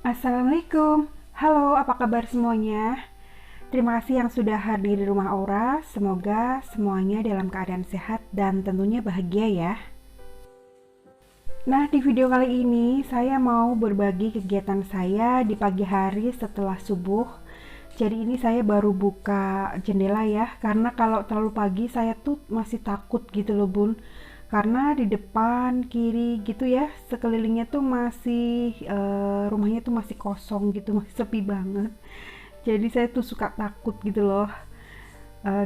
Assalamualaikum, halo apa kabar semuanya? Terima kasih yang sudah hadir di rumah Aura, semoga semuanya dalam keadaan sehat dan tentunya bahagia ya. Nah, di video kali ini saya mau berbagi kegiatan saya di pagi hari setelah subuh. Jadi ini saya baru buka jendela ya, karena kalau terlalu pagi saya tuh masih takut gitu loh bun. Karena di depan, kiri gitu ya, sekelilingnya tuh masih rumahnya tuh masih kosong gitu, masih sepi banget. Jadi saya tuh suka takut gitu loh.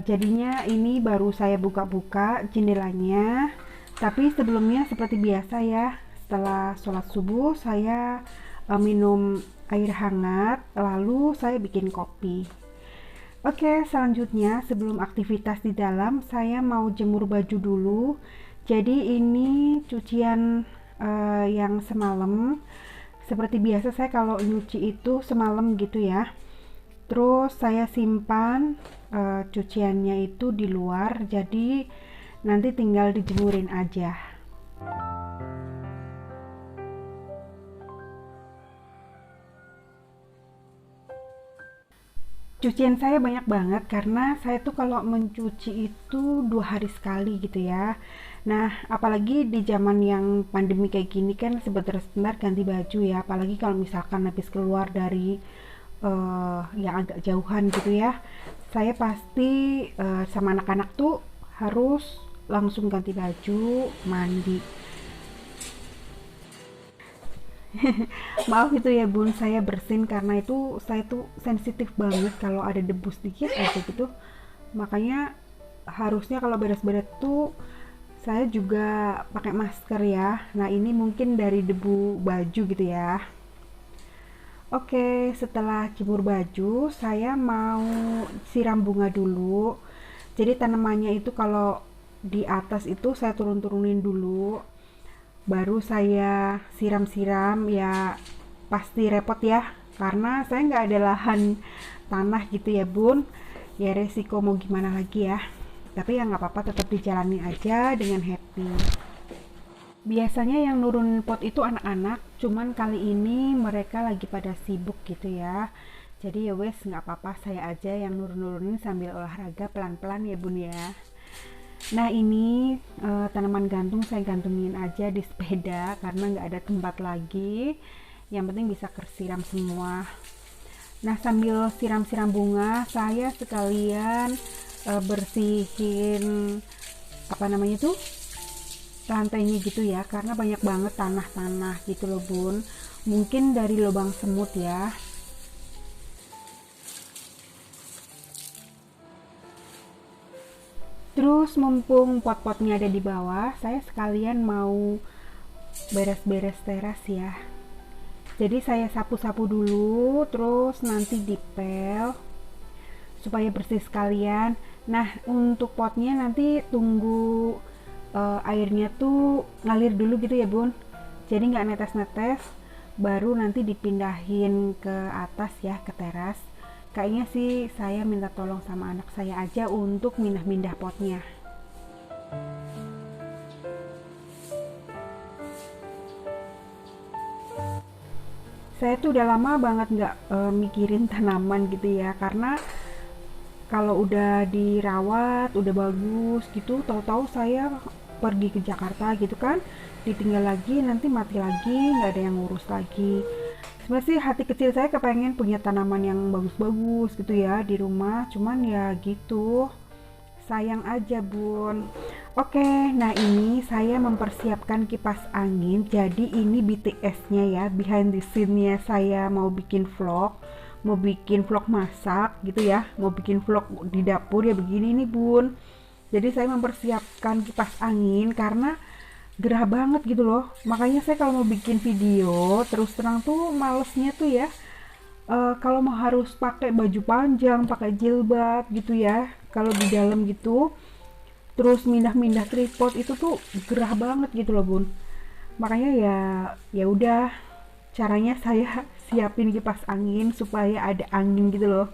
Jadinya ini baru saya buka-buka jendelanya. Tapi sebelumnya seperti biasa ya, setelah sholat subuh saya minum air hangat, lalu saya bikin kopi. Oke, selanjutnya sebelum aktivitas di dalam, saya mau jemur baju dulu. Jadi ini cucian yang semalam. Seperti biasa saya kalau nyuci itu semalam gitu ya. Terus saya simpan cuciannya itu di luar, jadi nanti tinggal dijemurin aja. Cucian saya banyak banget karena saya tuh kalau mencuci itu 2 hari sekali gitu ya. Nah, apalagi di zaman yang pandemi kayak gini kan sebentar-sebentar ganti baju ya. Apalagi kalau misalkan habis keluar dari yang agak jauhan gitu ya. Saya pasti sama anak-anak tuh harus langsung ganti baju, mandi. Maaf itu ya bun, saya bersin karena itu saya tuh sensitif banget kalau ada debu sedikit aja gitu. Makanya harusnya kalau beres-beres tuh saya juga pakai masker ya. Nah ini mungkin dari debu baju gitu ya. Oke, setelah jemur baju, saya mau siram bunga dulu. Jadi tanamannya itu kalau di atas itu saya turun-turunin dulu, baru saya siram-siram ya. Pasti repot ya, karena saya nggak ada lahan tanah gitu ya bun. Ya resiko mau gimana lagi ya. Tapi ya nggak apa-apa, tetap dijalani aja dengan happy. Biasanya yang nurunin pot itu anak-anak, cuman kali ini mereka lagi pada sibuk gitu ya. Jadi ya wes nggak apa-apa, saya aja yang nurun-nurunin sambil olahraga pelan-pelan ya bun ya. Nah ini tanaman gantung saya gantungin aja di sepeda karena nggak ada tempat lagi. Yang penting bisa kersiram semua. Nah sambil siram-siram bunga, saya sekalian bersihin apa namanya tuh lantainya gitu ya, karena banyak banget tanah-tanah gitu loh bun, mungkin dari lubang semut ya. Terus mumpung pot-potnya ada di bawah, saya sekalian mau beres-beres teras ya. Jadi saya sapu-sapu dulu, terus nanti dipel supaya bersih sekalian. Nah untuk potnya nanti tunggu airnya tuh ngalir dulu gitu ya bun, jadi nggak netes-netes, baru nanti dipindahin ke atas ya, ke teras. Kayaknya sih saya minta tolong sama anak saya aja untuk mindah-mindah potnya. Saya tuh udah lama banget nggak mikirin tanaman gitu ya, karena kalau udah dirawat udah bagus gitu, tahu-tahu saya pergi ke Jakarta gitu kan, ditinggal lagi nanti mati lagi, nggak ada yang ngurus lagi. Sebenarnya sih hati kecil saya kepengen punya tanaman yang bagus-bagus gitu ya di rumah, cuman ya gitu, sayang aja bun. Oke, nah ini saya mempersiapkan kipas angin. Jadi ini BTS-nya ya, behind the scene-nya. Saya mau bikin vlog, masak gitu ya, mau bikin vlog di dapur ya begini nih bun. Jadi saya mempersiapkan kipas angin karena gerah banget gitu loh. Makanya saya kalau mau bikin video terus terang tuh malesnya tuh ya, kalau mau harus pakai baju panjang, pakai jilbab gitu ya, kalau di dalam gitu, terus mindah-mindah tripod itu tuh gerah banget gitu loh bun. Makanya ya, ya udah, caranya saya siapin kipas angin supaya ada angin gitu loh.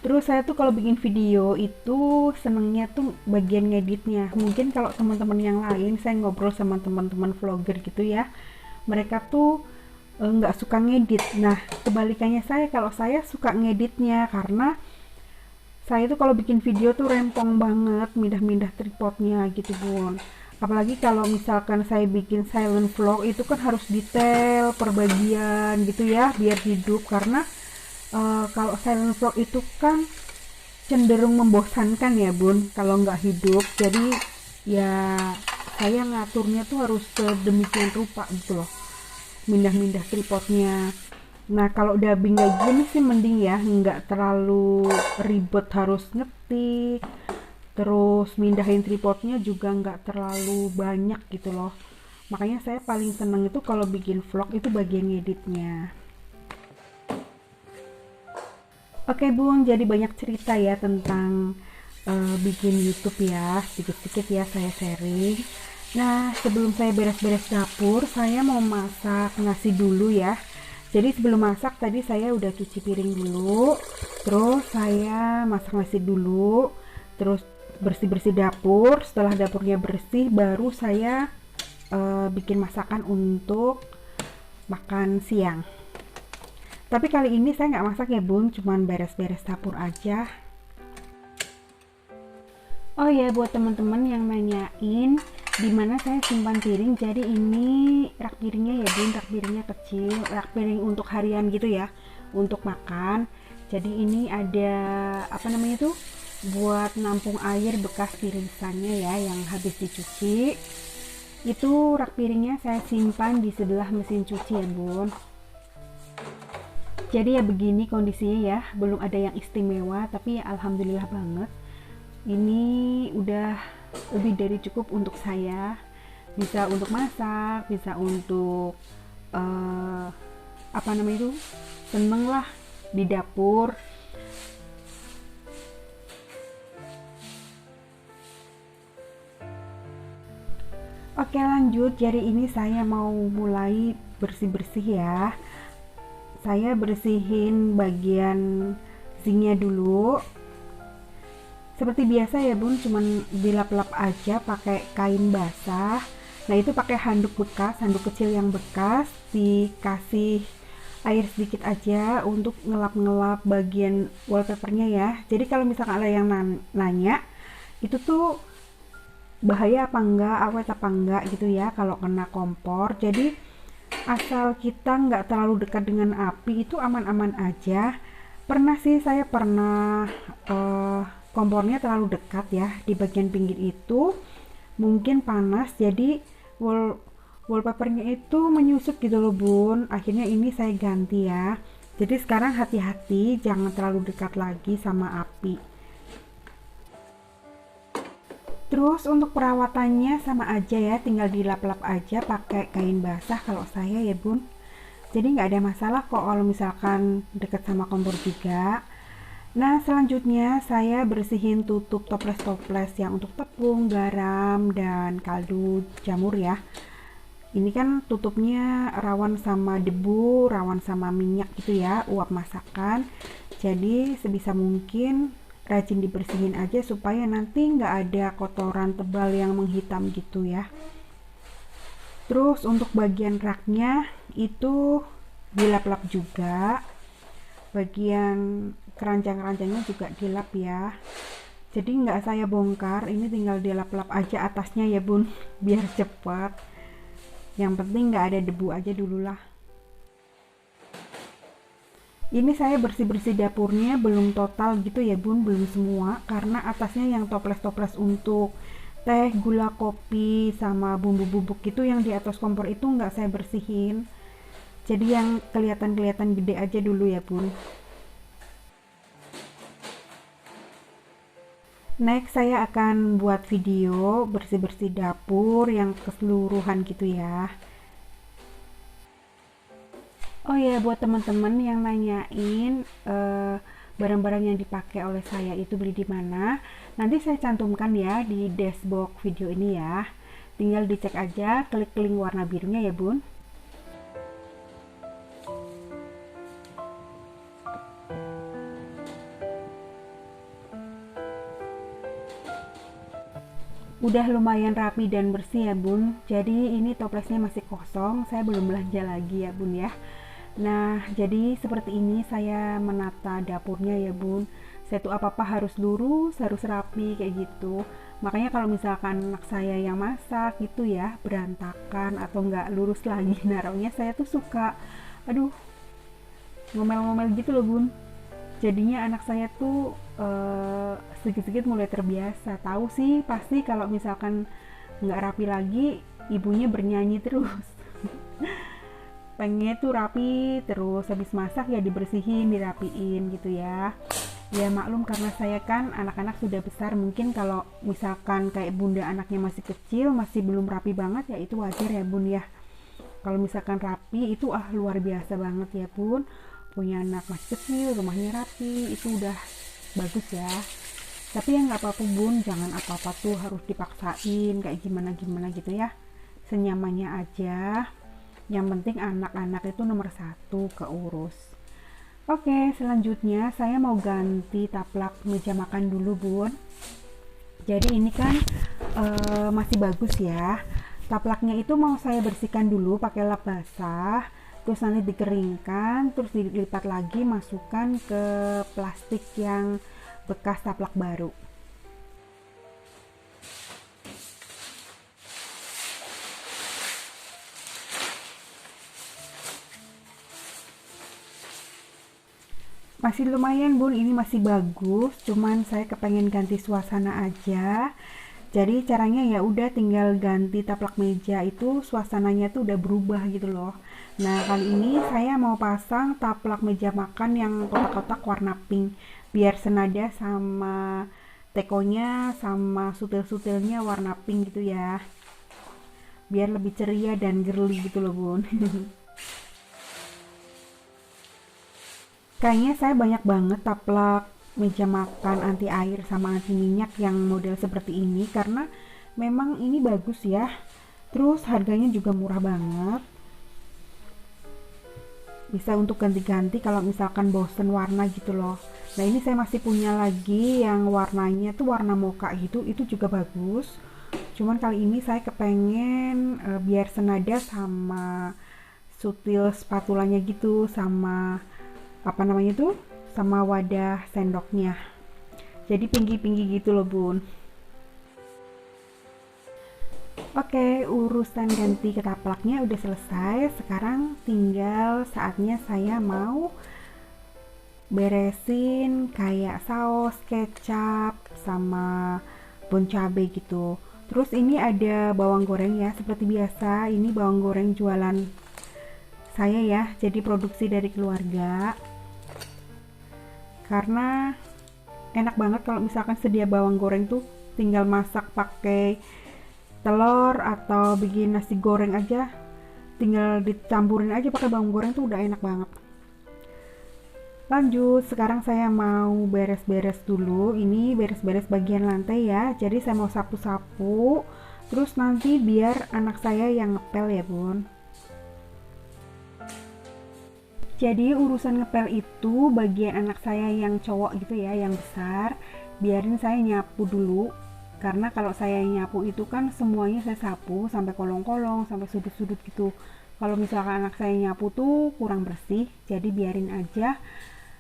Terus saya tuh kalau bikin video itu senengnya tuh bagian ngeditnya. Mungkin kalau teman-teman yang lain, saya ngobrol sama teman-teman vlogger gitu ya, mereka tuh nggak suka ngedit. Nah, kebalikannya saya, kalau saya suka ngeditnya karena saya tuh kalau bikin video tuh rempong banget, mindah-mindah tripodnya gitu bun. Apalagi kalau misalkan saya bikin silent vlog itu kan harus detail per bagian gitu ya, biar hidup. Karena kalau silent vlog itu kan cenderung membosankan ya bun kalau nggak hidup. Jadi ya saya ngaturnya tuh harus sedemikian rupa gitu loh, mindah-mindah tripodnya. Nah kalau dubbing kayak gini sih mending ya, nggak terlalu ribet harus ngetik, terus mindahin tripodnya juga nggak terlalu banyak gitu loh. Makanya saya paling seneng itu kalau bikin vlog itu bagian ngeditnya. Oke bun, jadi banyak cerita ya tentang bikin YouTube ya, sedikit-sedikit ya saya sharing. Nah, sebelum saya beres-beres dapur, saya mau masak nasi dulu ya. Jadi sebelum masak tadi saya udah cuci piring dulu, terus saya masak nasi dulu, terus bersih-bersih dapur. Setelah dapurnya bersih, baru saya bikin masakan untuk makan siang. Tapi kali ini saya nggak masak ya bun, cuman beres-beres dapur aja. Oh ya, buat teman-teman yang nanyain di mana saya simpan piring, jadi ini rak piringnya ya bun, rak piringnya kecil, rak piring untuk harian gitu ya, untuk makan. Jadi ini ada apa namanya tuh, buat nampung air bekas irisannya ya, yang habis dicuci. Itu rak piringnya saya simpan di sebelah mesin cuci ya bun. Jadi ya begini kondisinya ya, belum ada yang istimewa, tapi ya alhamdulillah banget. Ini udah lebih dari cukup untuk saya, bisa untuk masak, bisa untuk apa namanya itu, seneng lah di dapur. Oke lanjut, jadi ini saya mau mulai bersih-bersih ya. Saya bersihin bagian sinknya dulu. Seperti biasa ya bun, cuman dilap-lap aja pakai kain basah. Nah itu pakai handuk bekas, handuk kecil yang bekas, dikasih air sedikit aja untuk ngelap-ngelap bagian wallpapernya ya. Jadi kalau misalkan ada yang nanya, itu tuh bahaya apa enggak, awet apa enggak gitu ya kalau kena kompor. Jadi asal kita nggak terlalu dekat dengan api itu aman-aman aja. Pernah sih saya pernah kompornya terlalu dekat ya di bagian pinggir itu, mungkin panas jadi wallpapernya itu menyusut gitu loh bun. Akhirnya ini saya ganti ya. Jadi sekarang hati-hati, jangan terlalu dekat lagi sama api. Terus untuk perawatannya sama aja ya, tinggal dilap-lap aja pakai kain basah kalau saya ya bun. Jadi nggak ada masalah kok kalau misalkan deket sama kompor juga. Nah selanjutnya saya bersihin tutup toples-toples yang untuk tepung, garam, dan kaldu jamur ya. Ini kan tutupnya rawan sama debu, rawan sama minyak gitu ya, uap masakan. Jadi sebisa mungkin rajin dibersihin aja supaya nanti nggak ada kotoran tebal yang menghitam gitu ya. Terus untuk bagian raknya itu dilap-lap juga, bagian keranjang-keranjangnya juga dilap ya. Jadi nggak saya bongkar, ini tinggal dilap-lap aja atasnya ya bun, biar cepat. Yang penting nggak ada debu aja dulu lah. Ini saya bersih-bersih dapurnya belum total gitu ya bun, belum semua, karena atasnya yang toples-toples untuk teh, gula, kopi, sama bumbu bubuk gitu yang di atas kompor itu nggak saya bersihin. Jadi yang kelihatan-kelihatan gede aja dulu ya bun. Next saya akan buat video bersih-bersih dapur yang keseluruhan gitu ya. Oh ya, buat teman-teman yang nanyain barang-barang yang dipakai oleh saya itu beli di mana, nanti saya cantumkan ya di dashboard video ini ya. Tinggal dicek aja, klik link warna birunya ya bun. Udah lumayan rapi dan bersih ya bun. Jadi ini toplesnya masih kosong, saya belum belanja lagi ya bun ya. Nah, jadi seperti ini saya menata dapurnya ya bun. Saya tuh apa-apa harus lurus, harus rapi kayak gitu. Makanya kalau misalkan anak saya yang masak gitu ya, berantakan atau nggak lurus lagi naruhnya, saya tuh suka, aduh, ngomel-ngomel gitu loh bun. Jadinya anak saya tuh sedikit-sedikit mulai terbiasa. Tahu sih pasti kalau misalkan nggak rapi lagi, ibunya bernyanyi terus. Pengennya tuh rapi terus, habis masak ya dibersihin, dirapiin gitu ya. Ya maklum karena saya kan anak-anak sudah besar, mungkin kalau misalkan kayak bunda anaknya masih kecil, masih belum rapi banget ya itu wajar ya bun ya. Kalau misalkan rapi itu luar biasa banget ya bun. Punya anak masih kecil, rumahnya rapi, itu udah bagus ya. Tapi ya nggak apa-apa bun, jangan apa-apa tuh harus dipaksain kayak gimana-gimana gitu ya. Senyamannya aja. Yang penting anak-anak itu nomor satu, keurus. Oke, selanjutnya saya mau ganti taplak meja makan dulu bun. Jadi ini kan masih bagus ya. Taplaknya itu mau saya bersihkan dulu pakai lap basah, terus nanti dikeringkan, terus dilipat lagi, masukkan ke plastik yang bekas taplak baru. Masih lumayan bun, ini masih bagus, cuman saya kepengen ganti suasana aja. Jadi caranya ya udah tinggal ganti taplak meja, itu suasananya tuh udah berubah gitu loh. Nah kali ini saya mau pasang taplak meja makan yang kotak-kotak warna pink, biar senada sama tekonya sama sutil-sutilnya warna pink gitu ya, biar lebih ceria dan girly gitu loh bun. Kayaknya saya banyak banget taplak meja makan anti air sama anti minyak yang model seperti ini karena memang ini bagus ya. Terus harganya juga murah banget. Bisa untuk ganti-ganti kalau misalkan bosen warna gitu loh. Nah ini saya masih punya lagi yang warnanya tuh warna mocha gitu, itu juga bagus. Cuman kali ini saya kepengen biar senada sama sutil spatulanya gitu, sama apa namanya tuh, sama wadah sendoknya, jadi pinggir-pinggir gitu loh bun. Oke, urusan ganti ketaplaknya udah selesai. Sekarang tinggal saatnya saya mau beresin kayak saus, kecap, sama bon cabe gitu. Terus ini ada bawang goreng ya, seperti biasa ini bawang goreng jualan saya ya, jadi produksi dari keluarga. Karena enak banget kalau misalkan sedia bawang goreng tuh tinggal masak pakai telur atau bikin nasi goreng aja, tinggal dicampurin aja pakai bawang goreng tuh udah enak banget. Lanjut, sekarang saya mau beres-beres dulu. Ini beres-beres bagian lantai ya, jadi saya mau sapu-sapu terus nanti biar anak saya yang ngepel ya bun. Jadi urusan ngepel itu bagian anak saya yang cowok gitu ya, yang besar. Biarin saya nyapu dulu. Karena kalau saya nyapu itu kan semuanya saya sapu sampai kolong-kolong, sampai sudut-sudut gitu. Kalau misalkan anak saya nyapu tuh kurang bersih, jadi biarin aja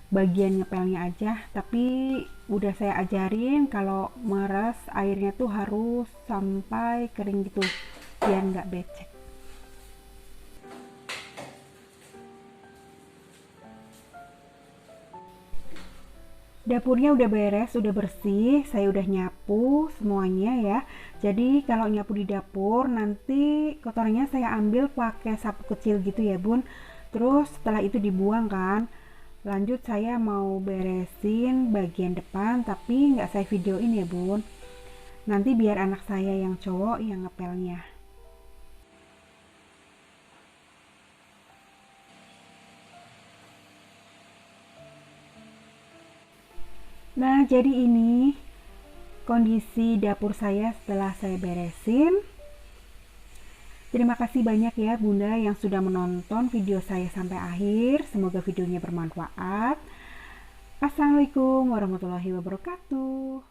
bagian ngepelnya aja. Tapi udah saya ajarin kalau meres airnya tuh harus sampai kering gitu, biar nggak becek. Dapurnya udah beres, udah bersih, saya udah nyapu semuanya ya. Jadi kalau nyapu di dapur nanti kotornya saya ambil pakai sapu kecil gitu ya bun. Terus setelah itu dibuang kan. Lanjut saya mau beresin bagian depan tapi nggak saya videoin ya bun. Nanti biar anak saya yang cowok yang ngepelnya. Nah jadi ini kondisi dapur saya setelah saya beresin. Terima kasih banyak ya Bunda yang sudah menonton video saya sampai akhir. Semoga videonya bermanfaat. Assalamualaikum warahmatullahi wabarakatuh.